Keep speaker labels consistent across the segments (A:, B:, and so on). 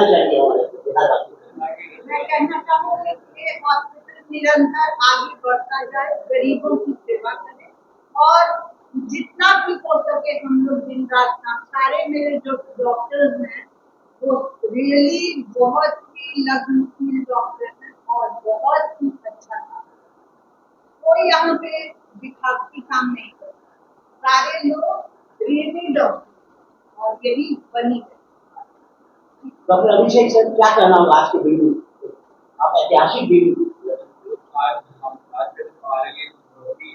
A: कहना चाहिए हमारे बिहार वासियों को?
B: मैं कहना चाहूँगी कि हॉस्पिटल निरंतर आगे बढ़ता जाए, गरीबों की सेवा करे और जितना भी हो सके हम लोग दिन रात काम, सारे मेरे जो डॉक्टर्स हैं वो रियली बहुत ही लगनशील डॉक्टर हैं और बहुत ही अच्छा काम, कोई यहाँ पे दिखावटी काम नहीं करता, सारे लोग रियली डॉक्टर और यही बनी है।
A: डॉक्टर अभिषेक सर, क्या कहना होगा आज के वीडियो, आप ऐतिहासिक वीडियो
C: आज के हमारे लिए बहुत ही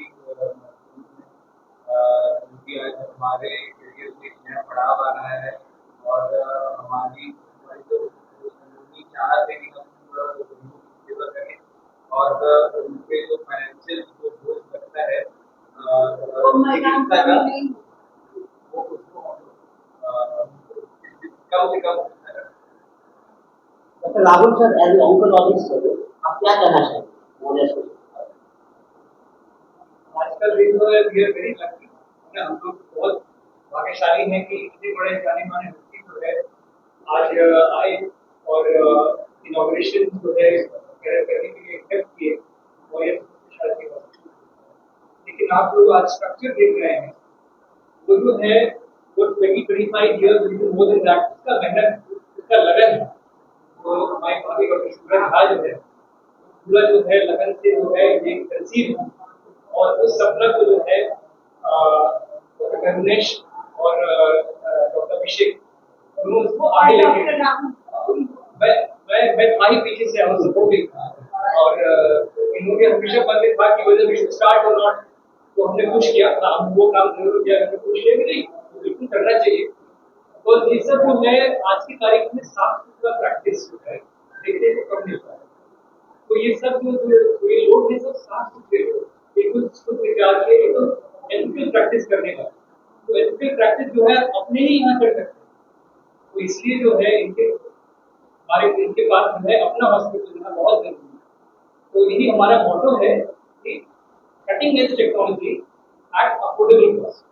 C: क्योंकि आज हमारे करियर में नया पड़ाव आ रहा है और हमारी जो कानूनी चाहत है कि हम गरीबों की सेवा करें और उनके जो फाइनेंशियल जो बोझ लगता है चिकित्सा का वो उसको कम से कम
A: doctor Rahul sir, as oncologist आप क्या कहना चाहेंगे?
C: आजकल देखो वी आर वेरी लकी, हम लोग बहुत भाग्यशाली हैं कि इतने बड़े जाने माने व्यक्ति जो है आज आए और इनॉग्रेशन जो है करने के लिए एक्सेप्ट किए और ये शादी हुआ। लेकिन आप लोग आज स्ट्रक्चर देख रहे हैं वो जो है वो 20-25 ईयर्स मोर देन दैट, उसका मेहनत, उसका लगन, तो हमारे भाभी डॉक्टर शुभ्रा झा जो है पूरा जो है लगन से जो है ये कंसीव और उस सपना को जो है डॉक्टर गणेश और डॉक्टर अभिषेक दोनों उसको आगे लेके मैं था ही पीछे से आई सपोर्टिंग और इन्होंने हमेशा मन में था कि वजह वी शुड स्टार्ट और नॉट, तो हमने कुछ किया, हम वो काम जरूर किया, हमने कुछ किया कि नहीं तो बिल्कुल करना चाहिए। तो ये सब जो है आज की तारीख में साफ सुथरा प्रैक्टिस जो है देखने को कम मिलता है, तो ये सब जो ये लोग हैं सब साफ सुथरे लोग बिल्कुल शुद्ध विचार के एकदम एथिकल प्रैक्टिस करने का, तो एथिकल प्रैक्टिस जो है अपने ही यहाँ कर सकते हैं, तो इसलिए जो है इनके पास जो है अपना हॉस्पिटल होना बहुत जरूरी है। तो यही हमारा मोटो है कि cutting edge technology at affordable cost,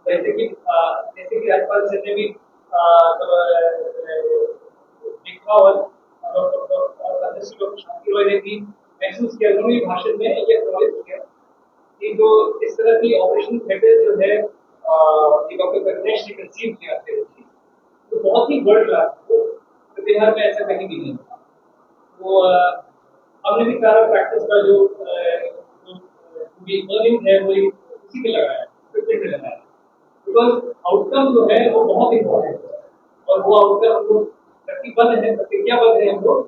C: जैसे कि राजपाल सर ने भी देखा और डॉक्टर शांति रॉय ने भी महसूस किया, उन्होंने भाषण में ये एक्नॉलेज किया कि जो इस तरह की ऑपरेशन थिएटर जो है डॉक्टर गणेश ने कंसीव किया थे तो बहुत ही वर्ल्ड क्लास, तो बिहार में ऐसा कहीं भी नहीं था। तो हमने भी सारा प्रैक्टिस का जो अर्निंग है वो उसी पे लगाया, फिटनेस पे लगाया, बिकॉज आउटकम जो है वो बहुत इंपॉर्टेंट है और वो आउटकम हम लोग प्रतिज्ञाबद्ध है हम लोग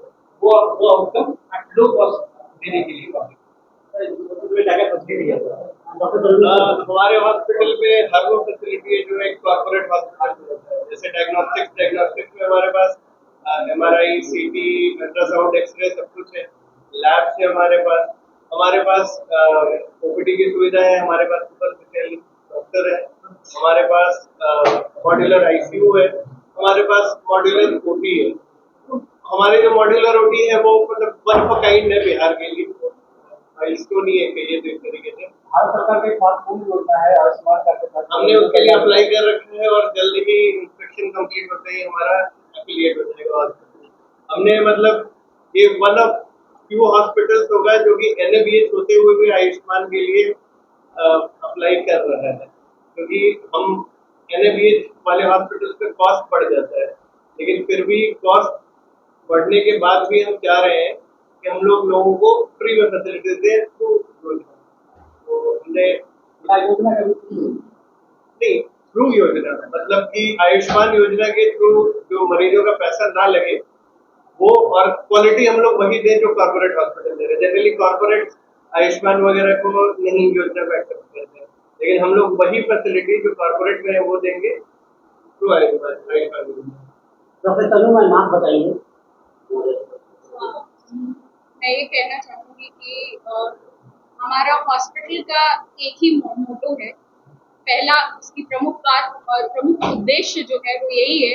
C: वो आउटकम एट लो कॉस्ट देने के लिए।
D: हमारे हॉस्पिटल में हर वो फैसिलिटी है जो एक कॉर्पोरेट हॉस्पिटल होता है, जैसे डायग्नोस्टिक्स में हमारे पास MRI, CT, अल्ट्रासाउंड, एक्सरे सब कुछ है, लैब से हमारे पास OPD की सुविधा है, हमारे पास सुपर स्पेशलिस्ट डॉक्टर है, हमारे पास मॉड्यूलर ICU है, हमारे पास मॉड्यूलर OT है। तो हमारे जो मॉड्यूलर OT है वो मतलब वन ऑफ अ काइंड है बिहार के लिए, इसको नहीं है कि ये तो इस तरीके से
C: भारत सरकार के पास पूरी योजना है आयुष्मान कार्ड,
D: हमने उसके लिए अप्लाई कर रखे हैं और जल्द ही इंस्पेक्शन कंप्लीट होते ही हमारा एफिलिएट हो जाएगा। हमने मतलब ये वन ऑफ फ्यू हॉस्पिटल्स होगा जो कि NABH होते हुए भी आयुष्मान के लिए अप्लाई कर रहा है, क्योंकि हम NABH वाले हॉस्पिटल्स पे कॉस्ट बढ़ जाता है, लेकिन फिर भी कॉस्ट बढ़ने के बाद भी हम चाह रहे हैं कि हम लोगों को फ्री में फैसिलिटीज दें थ्रू योजना। तो हमने
C: योजना
D: नहीं थ्रू योजना मतलब कि आयुष्मान योजना के थ्रू जो मरीजों का पैसा ना लगे वो, और क्वालिटी हम लोग वही दें जो कॉर्पोरेट हॉस्पिटल दे रहे हैं। जनरली कॉर्पोरेट आयुष्मान वगैरह को नहीं योजना को एक्सेप्ट करते हैं, लेकिन हम लोग वही फैसिलिटी जो कॉर्पोरेट में है वो देंगे थ्रू आयुष्मान योजना।
A: प्रोफेसर तनु, नाम बताइए।
B: मैं ये कहना चाहूंगी कि हमारा हॉस्पिटल का एक ही मोटो है, पहला उसकी प्रमुख बात और प्रमुख उद्देश्य जो है वो यही है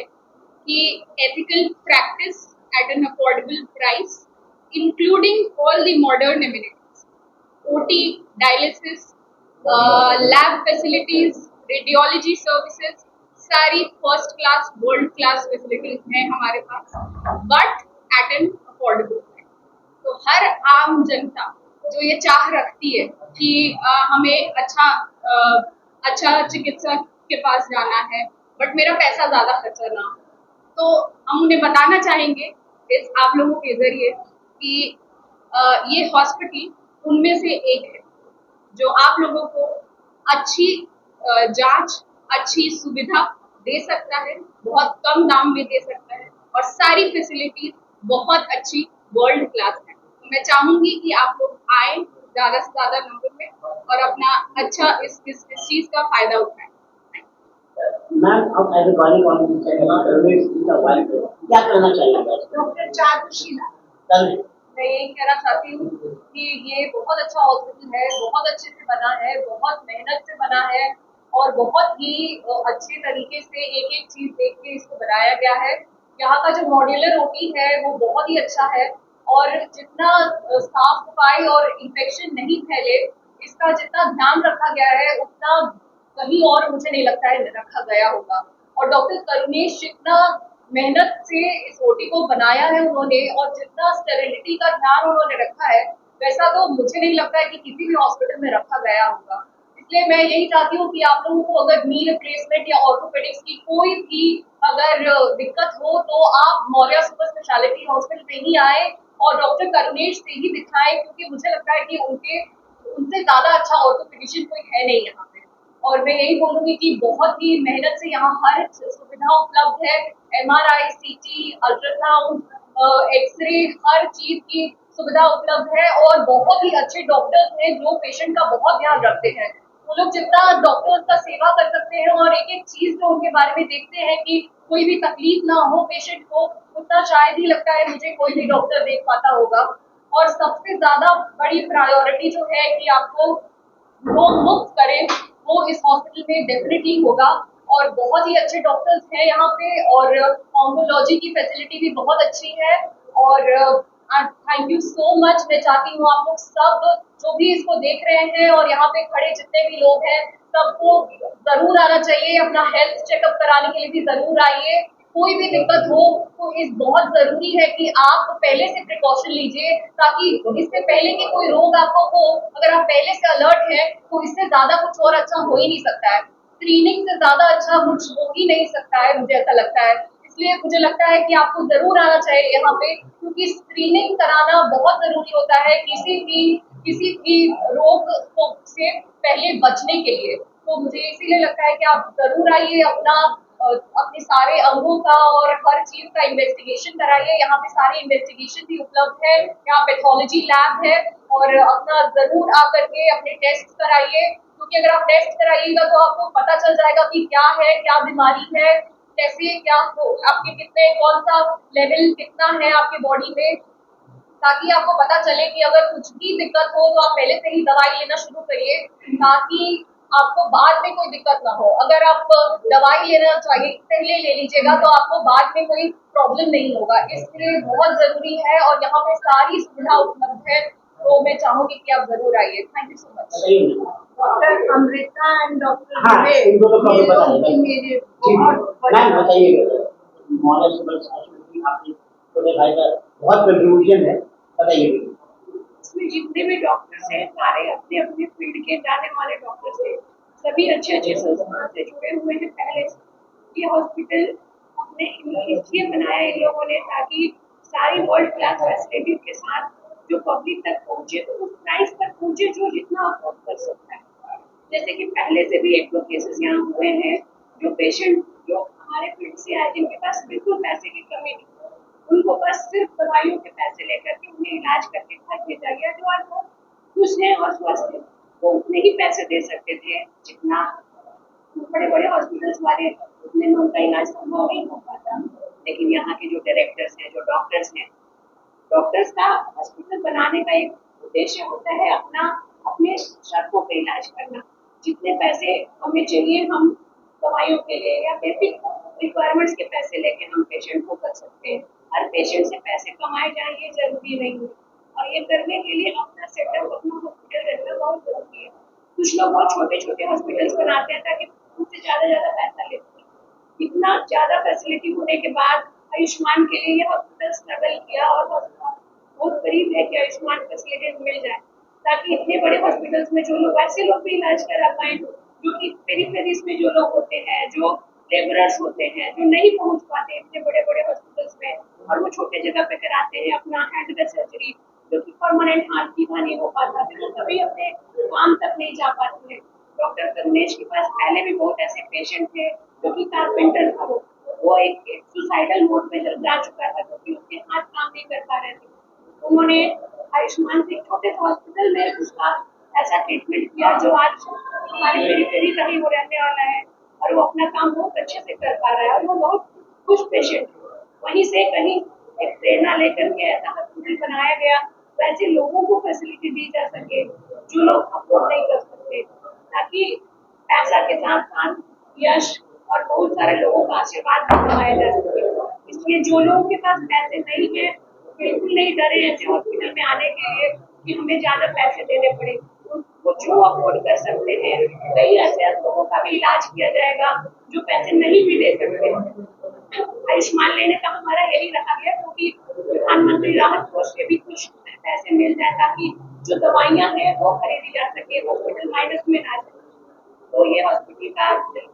B: कि ethical practice at an affordable price including all the modern amenities, OT, dialysis, lab facilities, radiology services,
E: सारी first class world class facilities हैं हमारे पास, but at an affordable price. तो हर आम जनता जो ये चाह रखती है कि हमें अच्छा चिकित्सक के पास जाना है बट मेरा पैसा ज्यादा खर्चा ना हो, तो हम उन्हें बताना चाहेंगे इस आप लोगों के जरिए कि ये हॉस्पिटल उनमें से एक है जो आप लोगों को अच्छी जांच, अच्छी सुविधा दे सकता है, बहुत कम दाम में दे सकता है और सारी फैसिलिटीज बहुत अच्छी वर्ल्ड क्लास है। तो मैं चाहूंगी कि आप लोग आए ज्यादा से ज्यादा नंबर में और अपना अच्छा इस चीज का फायदा उठाएं।
A: मैम, अब एज ए गायनेकोलॉजिस्ट क्या कहना चाहिए?
B: डॉक्टर चारुशीला,
E: मैं यही कहना चाहती हूँ कि ये बहुत अच्छा हॉस्पिटल है, बहुत अच्छे से बना है, बहुत मेहनत से बना है और बहुत ही अच्छे तरीके से एक एक चीज देख के इसको बनाया गया है। यहाँ का जो मॉड्यूलर ओटी है वो बहुत ही अच्छा है और जितना साफ सफाई और इन्फेक्शन नहीं फैले इसका जितना ध्यान रखा गया है उतना कहीं और मुझे नहीं लगता है रखा गया होगा। और डॉक्टर करुणेश जितना मेहनत से इस ओटी को बनाया है उन्होंने और जितना स्टेरिलिटी का ध्यान उन्होंने रखा है वैसा तो मुझे नहीं लगता है कि किसी भी हॉस्पिटल में रखा गया होगा। इसलिए मैं यही चाहती हूँ कि आप लोगों को अगर नी रिप्लेसमेंट या ऑर्थोपेडिक्स की कोई भी अगर दिक्कत हो तो आप मौर्य सुपर स्पेशलिटी हॉस्पिटल में ही आए और डॉक्टर करुणेश से ही दिखाएं, क्योंकि मुझे लगता है कि उनसे ज्यादा अच्छा ऑर्थोपेडिशियन कोई है नहीं यहाँ पे। और मैं यही बोलूंगी कि बहुत ही मेहनत से यहाँ हर सुविधा उपलब्ध है, MRI, CT, अल्ट्रासाउंड, एक्सरे, हर चीज की सुविधा उपलब्ध है और बहुत ही अच्छे डॉक्टर्स हैं जो पेशेंट का बहुत ध्यान रखते हैं। वो लोग जितना डॉक्टर्स का सेवा कर सकते हैं और एक एक चीज जो उनके बारे में देखते हैं कि कोई भी तकलीफ ना हो पेशेंट को, उतना शायद ही लगता है मुझे कोई भी डॉक्टर देख पाता होगा। और सबसे ज्यादा बड़ी प्रायोरिटी जो है कि आपको रोग मुक्त करें वो इस हॉस्पिटल में डेफिनेटली होगा और बहुत ही अच्छे डॉक्टर्स हैं यहाँ पे और ऑन्कोलॉजी की फैसिलिटी भी बहुत अच्छी है। और थैंक यू सो मच। मैं चाहती हूँ आप लोग सब जो भी इसको देख रहे हैं और यहाँ पे खड़े जितने भी लोग हैं सबको जरूर आना चाहिए, अपना हेल्थ चेकअप कराने के लिए भी जरूर आइए। कोई भी दिक्कत हो तो इस बहुत जरूरी है कि आप पहले से प्रिकॉशन लीजिए ताकि इससे पहले कि कोई रोग आपको हो, अगर आप पहले से अलर्ट हैं तो इससे ज्यादा कुछ और अच्छा हो ही नहीं सकता है। स्क्रीनिंग से ज्यादा अच्छा कुछ हो ही नहीं सकता है, मुझे ऐसा लगता है। इसलिए मुझे लगता है कि आपको जरूर आना चाहिए यहाँ पे, क्योंकि स्क्रीनिंग कराना बहुत जरूरी होता है किसी भी रोग से पहले बचने के लिए। तो मुझे इसीलिए लगता है कि आप जरूर आइए, अपने सारे अंगों का और हर चीज का इन्वेस्टिगेशन कराइए। यहाँ पे सारी इन्वेस्टिगेशन भी उपलब्ध है, यहाँ पैथोलॉजी लैब है और अपना जरूर आकर के अपने टेस्ट कराइए, क्योंकि अगर आप टेस्ट कराइएगा तो आपको पता चल जाएगा कि क्या है, क्या बीमारी है, कैसे क्या आपके कितने कौन सा लेवल कितना है आपके बॉडी में, ताकि आपको पता चले कि अगर कुछ भी दिक्कत हो तो आप पहले से ही दवाई लेना शुरू करिए ताकि आपको बाद में कोई दिक्कत ना हो। अगर आप दवाई लेना चाहिए पहले ले लीजिएगा तो आपको बाद में कोई प्रॉब्लम नहीं होगा। इसलिए बहुत जरूरी है और यहाँ पे सारी सुविधा उपलब्ध है, तो मैं चाहूंगी कि आप जरूर आइए। Thank you so much.
B: Doctor Amrita and doctor
A: हाँ, इनको तो कभी पता नहीं।
B: मेरे बहुत
A: बताइए मॉडल सुपर स्पेशलिटी आपकी छोटे भाई का बहुत कंट्रीब्यूशन है, बताइए।
F: इसमें जितने भी डॉक्टर्स हैं सारे अपने अपने फील्ड के जाने वाले डॉक्टर्स हैं, सभी अच्छे अच्छे संस्थान से जुड़े हुए हैं। पहले ये हॉस्पिटल अपने इसलिए बनाया इन लोगों ने ताकि सारी वर्ल्ड क्लास फैसिलिटीज के साथ जो पब्लिक तक पहुंचे तो उस प्राइस तक पहुंचे जो जितना अफोर्ड कर सकता है। जैसे कि पहले से भी एक दो केसेस यहाँ हुए हैं जो पेशेंट जो हमारे फील्ड से आए जिनके पास बिल्कुल पैसे की कमी नहीं, उनको बस सिर्फ दवाइयों के पैसे लेकर के उन्हें इलाज करके घर भेजा गया। जो आज वो खुश हैं और स्वस्थ हैं वो उतने ही पैसे दे सकते थे जितना बड़े बड़े हॉस्पिटल्स वाले, उतने में उनका इलाज संभव नहीं हो पाता। लेकिन यहाँ के जो डायरेक्टर्स हैं, जो डॉक्टर्स का हॉस्पिटल बनाने का एक उद्देश्य होता है अपने शर्तों पे इलाज करना। जितने पैसे हमें चाहिए हम दवाइयों के लिए या बेसिक रिक्वायरमेंट्स के पैसे लेके हम पेशेंट को कर सकते हैं। हर पेशेंट से पैसे कमाए जाए ये जरूरी नहीं है और ये करने के लिए अपना सेटअप, अपना हॉस्पिटल रहना बहुत जरूरी है। कुछ लोग बहुत छोटे छोटे हॉस्पिटल्स बनाते हैं ताकि उनसे ज्यादा पैसा लेते हैं, इतना ज्यादा फैसिलिटी होने के बाद आयुष्मान के लिए ये हॉस्पिटल स्ट्रगल किया और बहुत करीब है कि आयुष्मान फैसिलिटी मिल जाए, ताकि इतने बड़े हॉस्पिटल्स में जो लोग ऐसे लोग भी इलाज करा पाए जो कि पेरिफेरीज में जो लोग होते हैं, जो लेबरर्स होते हैं, जो नहीं पहुंच पाते इतने बड़े बड़े हॉस्पिटल्स में, और वो छोटे जगह पे कराते हैं अपना हैंड का सर्जरी, जो कि परमानेंट हाथ की नहीं हो पाता, फिर वो कभी अपने काम तक नहीं जा पाते हैं। डॉक्टर करुणेश के पास पहले भी बहुत ऐसे पेशेंट थे जो कि कारपेंटर था, वो एक सुसाइडल मोड पे जा चुका था क्योंकि उसके हाथ काम नहीं कर पा रहे थे। उन्होंने आयुष्मान से छोटे से हॉस्पिटल में उसका ऐसा ट्रीटमेंट किया जो आज हमारे पेरिफेरी का ही वो रहने वाला है, और वो अपना काम बहुत अच्छे से कर पा रहा है, और वो बहुत खुश पेशेंट है। वहीं से कहीं एक प्रेरणा लेकर के ऐसा हॉस्पिटल बनाया गया, वैसे लोगों को फैसिलिटी दी जा सके जो लोग अफोर्ड नहीं कर सकते, ताकि पैसा के साथ साथ यश और बहुत सारे लोगों का आशीर्वाद भी कमाया जा सके। इसलिए जो लोगों के पास पैसे नहीं है बिल्कुल नहीं डरे ऐसे हॉस्पिटल में आने के लिए कि हमें ज्यादा पैसे देने पड़े, वो जो अफोर्ड कर सकते हैं कई ऐसे लोगों का भी इलाज किया जाएगा जो पैसे नहीं भी दे सकते। आयुष्मान लेने का हमारा यही रखा गया क्योंकि प्रधानमंत्री राहत कोष से भी कुछ पैसे मिल जाए ताकि जो दवाइयां हैं वो खरीदी जा सके, हॉस्पिटल माइनस में ना जाए। तो ये हॉस्पिटल का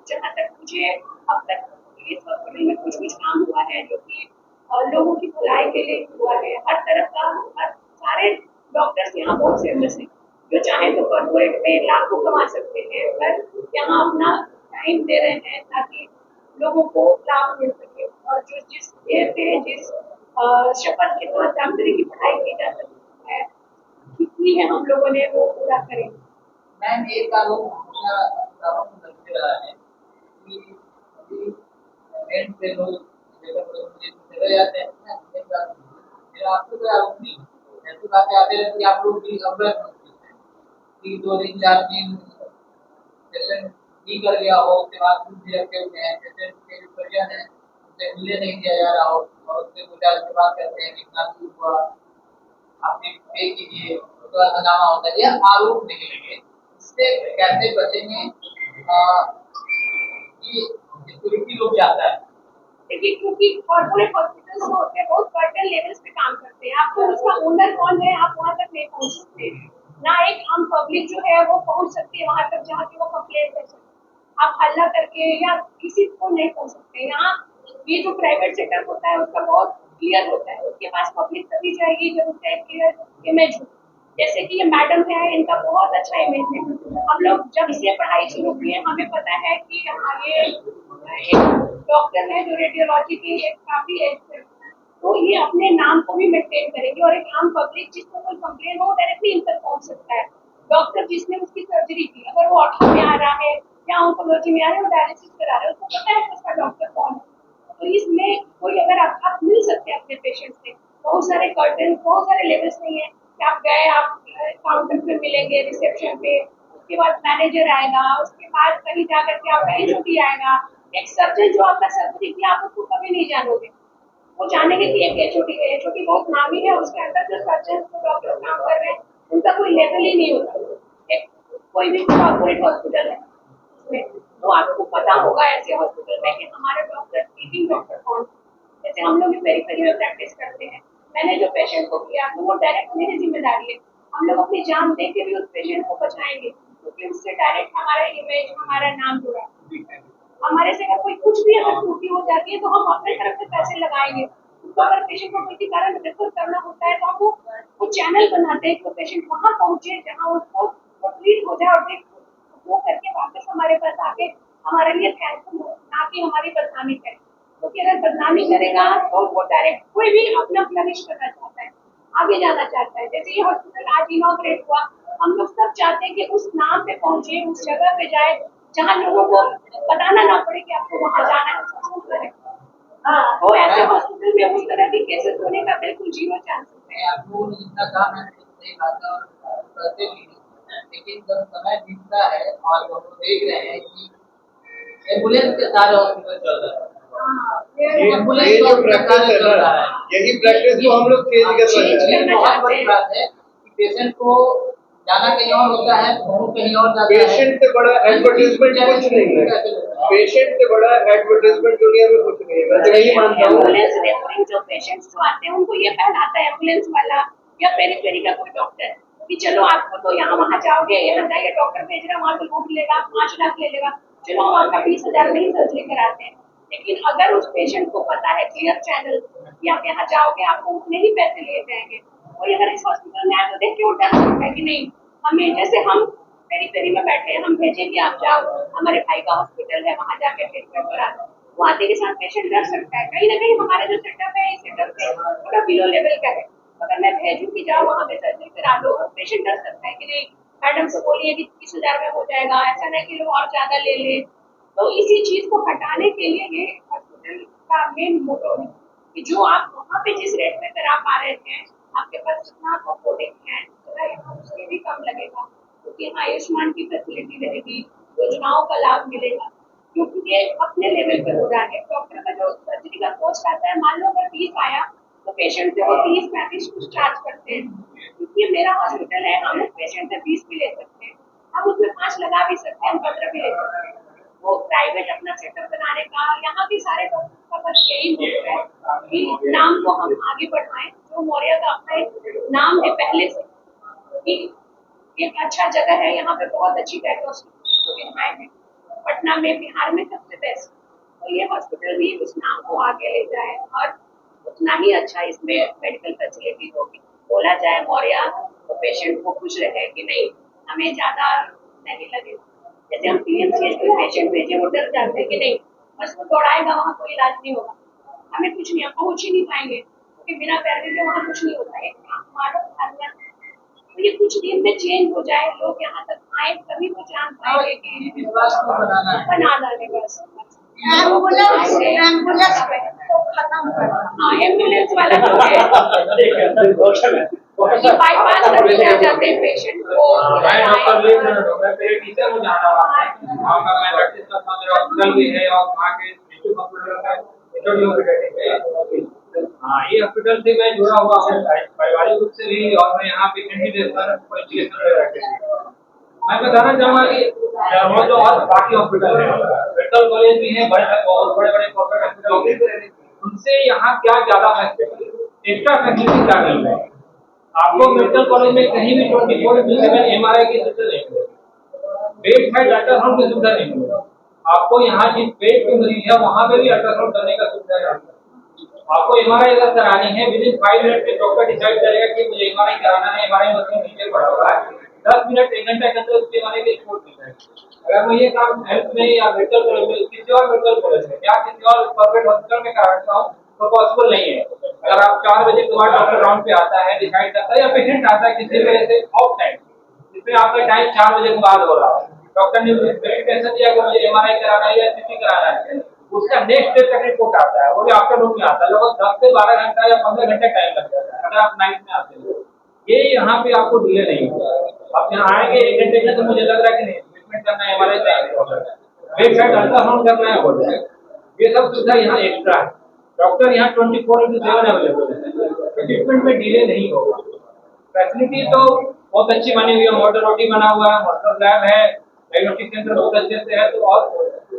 F: जहाँ तक मुझे अब तक इस हॉस्पिटल में कुछ काम हुआ है जो कि लोगों की भलाई के लिए हुआ है। हर तरफ का हर सारे डॉक्टर्स यहाँ बहुत फेमस है, जो चाहे तो कॉर्पोरेट में लाखों कमा सकते हैं, पर यहाँ अपना टाइम दे रहे हैं ताकि लोगों को लाभ मिल सके, और जो जिस ध्येय पे जिस शपथ के तहत डॉक्टरी की पढ़ाई की जा सकती है कितनी है हम लोगों ने वो पूरा करें।
A: मैम एक आरोप लगते रहा है कि अभी रेंट पे लोग चले जाते हैं ना, मेरा आपको कोई आरोप नहीं, ऐसी बातें आते रहती है, आप लोग भी अवगत होते हैं कि 2 दिन 4 दिन पेशेंट ठीक कर गया हो, उसके बाद कुछ भी रखे हुए हैं, पेशेंट के जो परिजन है उसे मिलने नहीं दिया जा रहा हो और उससे गुजारिश के बात करते हैं कि इतना दूर हुआ आपने पे कीजिए, उसके बाद हंगामा होता है, यह आरोप नहीं लगे, इससे कैसे बचेंगे कि सिक्योरिटी लोग जाता है।
F: देखिए क्योंकि कॉर्पोरेट हॉस्पिटल्स जो होते हैं बहुत कर्टन लेवल्स पे काम करते हैं, आपको उसका ओनर कौन है आप वहाँ तक नहीं पहुँच सकते, ना एक आम पब्लिक जो है वो पहुँच सकती है वहाँ तक जहाँ की वो कंप्लेन कर सकते, आप हल्ला करके या किसी को नहीं पहुँच सकते। यहाँ ये जो प्राइवेट सेटअप होता है उसका बहुत क्लियर होता है, उसके पास पब्लिक तभी जाएगी जब उसका एक क्लियर इमेज हो। जैसे कि ये मैडम है, इनका बहुत अच्छा इमेज है, हम लोग जब से पढ़ाई शुरू की है हमें पता है कि हाँ ये एक डॉक्टर है जो रेडियोलॉजी की एक काफी तो ये अपने नाम को भी मेंटेन करेंगे, और एक आम पब्लिक जिसको कोई कंप्लेन हो डायरेक्टली इन तक पहुंच सकता है। डॉक्टर जिसने उसकी सर्जरी की अगर वो ऑर्थो में आ रहा है या ऑन्कोलॉजी में आ रहा है, वो डायलिसिस करा रहा है, उसको पता है उसका डॉक्टर कौन है। तो इसमें कोई अगर आप मिल सकते हैं अपने पेशेंट से, बहुत सारे कर्टन बहुत सारे लेवल्स नहीं है कि आप गए आप काउंटर पे मिलेंगे रिसेप्शन पे, उसके बाद मैनेजर आएगा, उसके बाद कहीं जाकर के आपका एचओडी आएगा, एक सर्जन जो आपका सर्जरी किया आप उसको कभी नहीं जानोगे, वो जानेंगे कि एक एचओडी है, एचओडी बहुत नामी है, उसके अंदर जो सर्जन डॉक्टर काम कर रहे हैं उनका कोई लेवल ही नहीं होता। एक कोई भी कॉर्पोरेट हॉस्पिटल है उसमें तो आपको पता होगा ऐसे हॉस्पिटल में कि हमारे डॉक्टर टीचिंग डॉक्टर कौन, जैसे हम लोग पेरिफेरी में प्रैक्टिस करते हैं, मैंने जो पेशेंट को किया तो वो डायरेक्ट मेरी जिम्मेदारी है, हम लोग अपनी जान दे के भी उस पेशेंट को बचाएंगे क्योंकि उससे डायरेक्ट हमारा इमेज हमारा नाम जुड़ा है। हमारे से अगर कोई कुछ भी अगर त्रुटि हो जाती है तो हम अपने तरफ से पैसे लगाएंगे, तो अगर पेशेंट को किसी कारण रेफर करना होता है तो हम वो चैनल बनाते हैं कि वो वहां पहुंचे जहाँ उसको ट्रीट हो जाए, और वो करके वापस हमारे पास आके हमारे लिए थैंकफुल हो, ना कि हमारी बदनामी करे, क्योंकि अगर बदनामी करेगा तो वो डायरेक्ट कोई भी अपना फ्लरिश करना चाहता है, आगे जाना चाहता है। जैसे ये हॉस्पिटल आज इनॉग्रेट हुआ, हम लोग सब चाहते हैं कि उस नाम पे पहुंचे, उस जगह पे जाए जहाँ लोगों को बताना ना पड़े कि आपको वहाँ जाना है। हाँ, तो ऐसे हॉस्पिटल में उस तरह की केसेस होने का बिल्कुल जीरो चांस है।
A: आप लोगों ने जितना काम है सही बात है और करते भी हैं, लेकिन जब समय बीतता है और हम लोग देख रहे हैं कि एम्बुलेंस के सारे हॉस्पिटल चल रहा है,
D: ये जो प्रैक्टिस है ना, यही प्रैक्टिस को हम लोग चेंज कर रहे हैं।
A: बहुत बड़ी बात है कि पेशेंट को जाना कहीं और होता है, फोन कहीं और जाता है।
D: पेशेंट से बड़ा एडवर्टाइजमेंट कुछ नहीं है, पेशेंट से बड़ा एडवर्टाइजमेंट दुनिया में कुछ नहीं है, मैं तो यही मानता हूँ।
F: एम्बुलेंस रेफरिंग जो पेशेंट्स जो आते हैं उनको ये कहलाता है एम्बुलेंस वाला या पेरीफेरी का कोई डॉक्टर कि चलो आपको तो यहाँ वहाँ जाओगे, यहाँ जाइए डॉक्टर भेज रहा है, वहाँ तो लूट लेगा, 5 लाख ले लेगा, चलो हम आपका 20,000 में ही सर्जरी कराते हैं। लेकिन अगर उस पेशेंट को पता है क्लियर चैनल कि आप यहाँ जाओगे आपको उतने ही पैसे लिए जाएंगे, कोई अगर इस हॉस्पिटल में आए तो देख के उठा सकता है कि नहीं, हमें जैसे हम पेरीफेरी में बैठे हैं, हम भेजें कि आप जाओ हमारे भाई का हॉस्पिटल है वहाँ जाके ट्रीटमेंट करा दो, वो आते के साथ पेशेंट डर सकता है। कहीं ना कहीं हमारा जो सेटअप है इस सेटअप से थोड़ा बिलो लेवल का है। अगर मैं भेजूं कि जाओ वहाँ पे सर्जरी करा दो, पेशेंट डर सकता है कि नहीं, मैडम से बोलिए कि 30,000 में हो जाएगा, ऐसा नहीं कि लोग और ज्यादा ले ले। तो इसी चीज को हटाने के लिए ये हॉस्पिटल का मेन मोटो है कि जो आप वहाँ पे जिस रेट में करा पा रहे थे, आपके पास जितना आप अफोर्डिंग है उससे भी कम लगेगा, क्योंकि यहाँ आयुष्मान की फैसिलिटी रहेगी, योजनाओं का लाभ मिलेगा, क्योंकि ये अपने लेवल पे हो रहा है। डॉक्टर का जो सर्जरी का कोस्ट आता है, मान लो अगर 20 आया तो पेशेंट से वो 30-35 कुछ चार्ज करते हैं, क्योंकि ये मेरा हॉस्पिटल है, हम पेशेंट से 20 भी ले सकते हैं, हम उसमें 5 लगा भी सकते हैं, हम 15 भी ले सकते हैं। वो प्राइवेट अपना सेटअप बनाने का, यहाँ भी सारे डॉक्टर का बस यही होता है कि नाम को हम आगे बढ़ाएं। जो मौर्य का अपना एक नाम है पहले से कि एक अच्छा जगह है, यहाँ पे बहुत अच्छी डायग्नोस्टिक सुविधाएं हैं, पटना में बिहार में सबसे बेस्ट, तो ये हॉस्पिटल भी उस नाम को आगे ले जाए और उतना ही अच्छा इसमें मेडिकल फैसिलिटी होगी। बोला जाए मौर्य तो पेशेंट को खुश रहे कि नहीं हमें ज्यादा नहीं लगेगा। जैसे हम पीएमसीएच में पेशेंट भेजे वो डर जाते हैं कि नहीं बस वो दौड़ाएगा वहाँ कोई इलाज नहीं होगा, हमें कुछ नहीं, हम पहुँच ही नहीं पाएंगे क्योंकि बिना पैसे के वहाँ कुछ नहीं होता है। तो ये कुछ दिन में चेंज हो जाए, लोग यहाँ तक आए तभी वो जान पाएंगे कि
A: विश्वास को बनाना है।
F: बना डाले बस।
B: एम्बुलेंस एम्बुलेंस को खत्म करना।
F: हाँ एम्बुलेंस वाला जो है ये बाईपास करके ले जाते हैं पेशेंट को।
C: मैं डॉक्टर ले मेरे टीचर को जाना हुआ है, वहाँ का मैं प्रैक्टिस करता हूँ, मेरा हॉस्पिटल भी है और वहाँ के डिस्ट्रिक्ट हॉस्पिटल का हाँ ये हॉस्पिटल से मैं जुड़ा हुआ हूँ पारिवारिक रूप से भी, और मैं यहाँ पेशेंट भी देखता हूँ। मैं बताना चाहूँगा कि वो जो और बाकी हॉस्पिटल है, मेडिकल कॉलेज भी है, बड़े बड़े कॉर्पोरेट हॉस्पिटल, उनसे यहाँ क्या ज्यादा फैसिलिटी, एक्स्ट्रा फैसिलिटी क्या मिल रही है आपको? मेडिकल कॉलेज में कहीं भी 24/7 MRI की सुविधा नहीं मिलेगी, बेड साइड अल्ट्रासाउंड की सुविधा नहीं मिलेगी आपको। यहाँ जिस बेड पे मरीज है वहाँ पे भी अल्ट्रासाउंड करने का सुविधा नहीं है आपको। MRI अगर करानी है विदिन 5 मिनट में डॉक्टर डिसाइड करेगा कि मुझे MRI कराना है, MRI मशीन नीचे पड़ा हुआ है, 10 मिनट 1 घंटे के अंदर उसके MRI की रिपोर्ट मिल जाएगी। अगर मैं ये काम हेल्थ में या मेडिकल कॉलेज में किसी और मेडिकल कॉलेज में या किसी और प्राइवेट हॉस्पिटल में कराता हूँ तो पॉसिबल नहीं है। अगर आप 4 बजे के बाद डॉक्टर राउंड पे आता है, डिसाइड करता है, या पेशेंट आता है किसी वजह से ऑफ टाइम, जिसमें आपका टाइम 4 बजे के बाद हो रहा है, डॉक्टर ने प्रेस्क्रिप्शन दिया कि मुझे MRI कराना है या CT कराना है, उसका नेक्स्ट डे तक रिपोर्ट आता है, वो भी आफ्टरनून में आता है, लगभग 10 से 12 घंटा या 15 घंटे टाइम लग जाता है अगर आप नाइट में आते हैं। ये यहाँ पे आपको डिले नहीं होगा, आप यहाँ आएंगे 1 घंटे में तो मुझे लग रहा है कि नहीं ट्रीटमेंट करना है, MRI चाहिए हो जाएगा, बेड साइड अल्ट्रासाउंड करना है हो जाएगा, ये सब सुविधा यहाँ एक्स्ट्रा है। डॉक्टर यहाँ 24/7 अवेलेबल है, ट्रीटमेंट में डिले नहीं होगा। फैसिलिटी तो बहुत अच्छी बनी हुई है, मॉडल रोटी बना हुआ है, मॉडल लैब है, डायग्नोस्टिक सेंटर बहुत अच्छे से है, तो और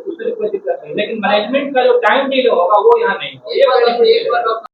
C: उससे कोई दिक्कत नहीं, लेकिन मैनेजमेंट का जो टाइम डिले होगा वो यहाँ नहीं होगा।